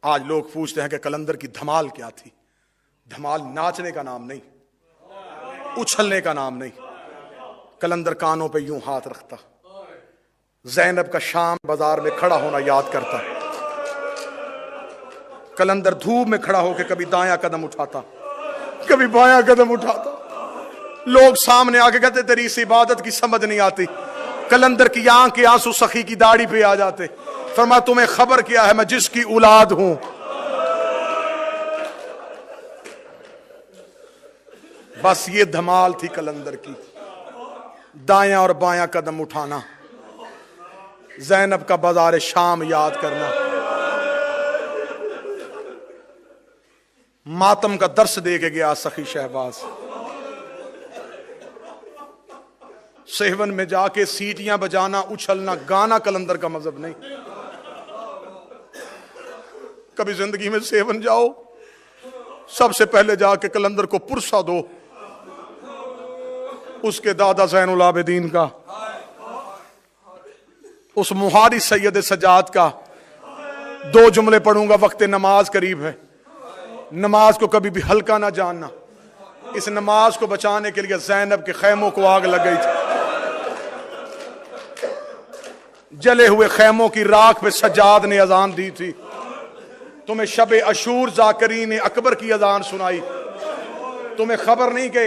آج لوگ پوچھتے ہیں کہ کلندر کی دھمال کیا تھی؟ دھمال ناچنے کا نام نہیں، اچھلنے کا نام نہیں۔ کلندر کانوں پہ یوں ہاتھ رکھتا، زینب کا شام بازار میں کھڑا ہونا یاد کرتا، کلندر دھوپ میں کھڑا ہو کے کبھی دایاں قدم اٹھاتا کبھی بایاں قدم اٹھاتا، لوگ سامنے آ کے کہتے تیری اس عبادت کی سمجھ نہیں آتی۔ کلندر کی آنکھ کے آنسو سخی کی داڑھی پہ آ جاتے، فرمایا تمہیں خبر کیا ہے میں جس کی اولاد ہوں۔ بس یہ دھمال تھی کلندر کی، دایاں اور بایاں قدم اٹھانا، زینب کا بازار شام یاد کرنا، ماتم کا درس دے کے گیا سخی شہباز۔ سہون میں جا کے سیٹیاں بجانا، اچھلنا، گانا کلندر کا مذہب نہیں۔ کبھی زندگی میں سہون جاؤ، سب سے پہلے جا کے کلندر کو پرسہ دو، اس کے دادا زین العابدین کا، اس مہاری سید سجاد کا۔ دو جملے پڑھوں گا، وقت نماز قریب ہے۔ نماز کو کبھی بھی ہلکا نہ جاننا، اس نماز کو بچانے کے لیے زینب کے خیموں کو آگ لگ گئی تھی، جلے ہوئے خیموں کی راکھ پہ سجاد نے اذان دی تھی۔ تمہیں شب عاشور ذاکرین اکبر کی اذان سنائی، تمہیں خبر نہیں کہ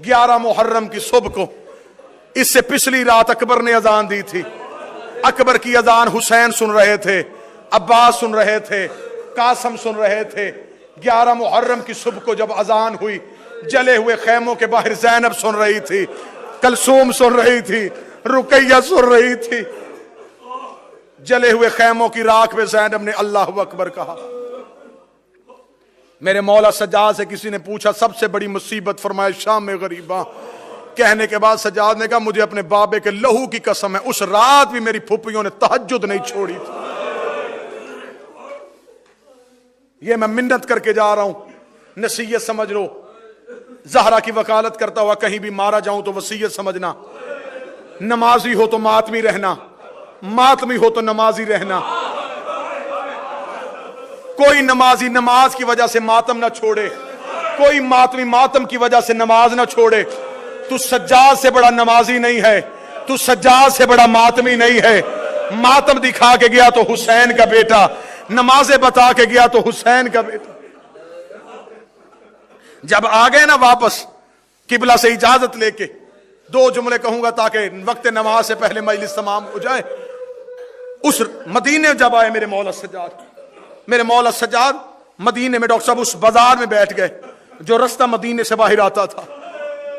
11 محرم کی صبح کو اس سے پچھلی رات اکبر نے اذان دی تھی۔ اکبر کی اذان حسین سن رہے تھے، عباس سن رہے تھے، قاسم سن رہے تھے۔ 11 محرم کی صبح کو جب اذان ہوئی، جلے ہوئے خیموں کے باہر زینب سن رہی تھی، کلثوم سن رہی تھی، رقیہ سن رہی تھی۔ جلے ہوئے خیموں کی راکھ میں زینب نے اللہ اکبر کہا۔ میرے مولا سجاد سے کسی نے پوچھا سب سے بڑی مصیبت، فرمایا شام میں غریباں۔ کہنے کے بعد سجاد نے کہا مجھے اپنے بابے کے لہو کی قسم ہے، اس رات بھی میری پھوپھیوں نے تہجد نہیں چھوڑی تھی۔ یہ میں منت کر کے جا رہا ہوں، نصیحت سمجھ لو۔ زہرا کی وکالت کرتا ہوا کہیں بھی مارا جاؤں تو وصیت سمجھنا، نمازی ہو تو ماتمی رہنا، ماتمی ہو تو نمازی رہنا۔ کوئی نمازی نماز کی وجہ سے ماتم نہ چھوڑے، کوئی ماتمی ماتم کی وجہ سے نماز نہ چھوڑے۔ تو سجاد سے بڑا نمازی نہیں ہے، تو سجاد سے بڑا ماتمی نہیں ہے۔ ماتم دکھا کے گیا تو حسین کا بیٹا، نمازیں بتا کے گیا تو حسین کا بیٹا۔ جب آ گئے نا واپس قبلہ سے اجازت لے کے، 2 جملے کہوں گا تاکہ وقت نماز سے پہلے مجلس تمام ہو جائے۔ اس مدینے جب آئے میرے مولا سجاد مدینے میں، ڈاکٹر صاحب اس بازار میں بیٹھ گئے جو رستہ مدینے سے باہر آتا تھا۔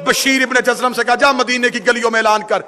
بشیر ابن جزلم سے کہا جا مدینے کی گلیوں میں اعلان کر۔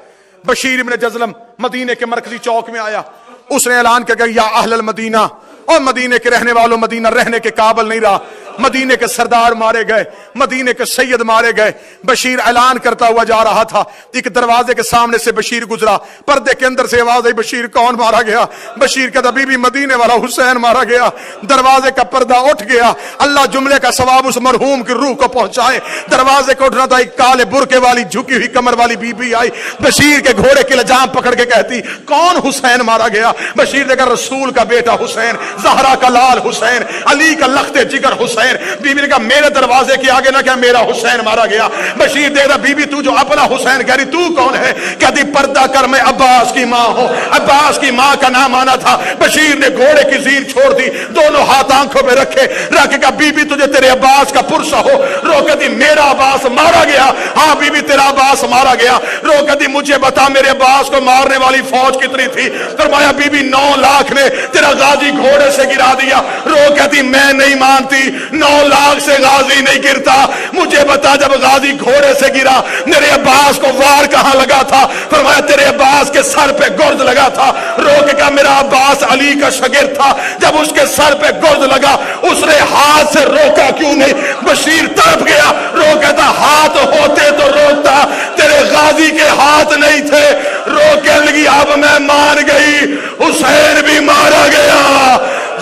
بشیر ابن جزلم مدینے کے مرکزی چوک میں آیا، اس نے اعلان کیا یا اہل المدینہ، اور مدینے کے رہنے والوں، مدینہ رہنے کے قابل نہیں رہا، مدینے کے سردار مارے گئے، مدینے کے سید مارے گئے۔ بشیر اعلان کرتا ہوا جا رہا تھا، ایک دروازے کے سامنے سے بشیر گزرا، پردے کے اندر سے آواز آئی بشیر کون مارا گیا؟ بشیر کہتا بی بی مدینے والا حسین مارا گیا۔ دروازے کا پردہ اٹھ گیا، اللہ جملے کا ثواب اس مرحوم کی روح کو پہنچائے۔ دروازے کو اٹھنا تھا، ایک کالے برقے والی جھکی ہوئی کمر والی بی بی آئی، بشیر کے گھوڑے کی لجام پکڑ کے کہتی کون حسین مارا گیا؟ بشیر نے کہا رسول کا بیٹا حسین، زہرا کا لال حسین، علی کا لخت جگر حسین۔ بی بی نے کہا میرے دروازے کے آگے نہ کیا میرا حسین مارا گیا۔ بشیر دیکھ رہا بی بی تو جو اپنا حسین کہہ رہی تو کون ہے؟ کہتی پردہ کر میں عباس کی ماں ہوں، عباس کی ماں کا نام آنا تھا۔ بشیر نے گھوڑے کی زیر چھوڑ دی، دونوں ہاتھ آنکھوں پہ رکھے، رکھ کے کہا بی بی تجھے تیرے عباس کا پرسہ ہو؟ رو کہتی میرا عباس مارا گیا؟ ہاں بی بی تیرا عباس مارا گیا۔ رو کہتی مجھے بتا میرے عباس کو مارنے والی فوج کتنی تھی؟ فرمایا بی بی 9 لاکھ نے تیرا غازی گھوڑے سے گرا دیا۔ رو کہتی میں نہیں مانتی، 9 لاکھ سے غازی نہیں گرتا، مجھے بتا جب غازی گھوڑے سے گرا میرے عباس کو وار کہاں لگا تھا؟ فرمایا تیرے عباس کے سر پہ گرد لگا تھا۔ رو کے کہا میرا عباس علی کا شاگرد تھا، جب اس کے سر پہ گرد لگا اس نے ہاتھ سے روکا کیوں نہیں؟ بشیر تڑپ گیا، رو کہتا ہاتھ ہوتے تو روکتا، تیرے غازی کے ہاتھ نہیں تھے۔ رو کے لگی اب میں مان گئی، حسین بھی مارا گیا،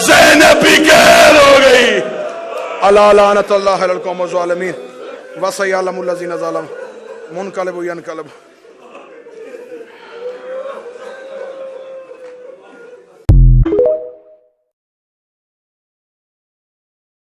زینب بھی قید ہو گئی۔ الا لعنت اللہ علی القوم الظالمین وسيعلم الذين ظلموا منقلب ینقلب۔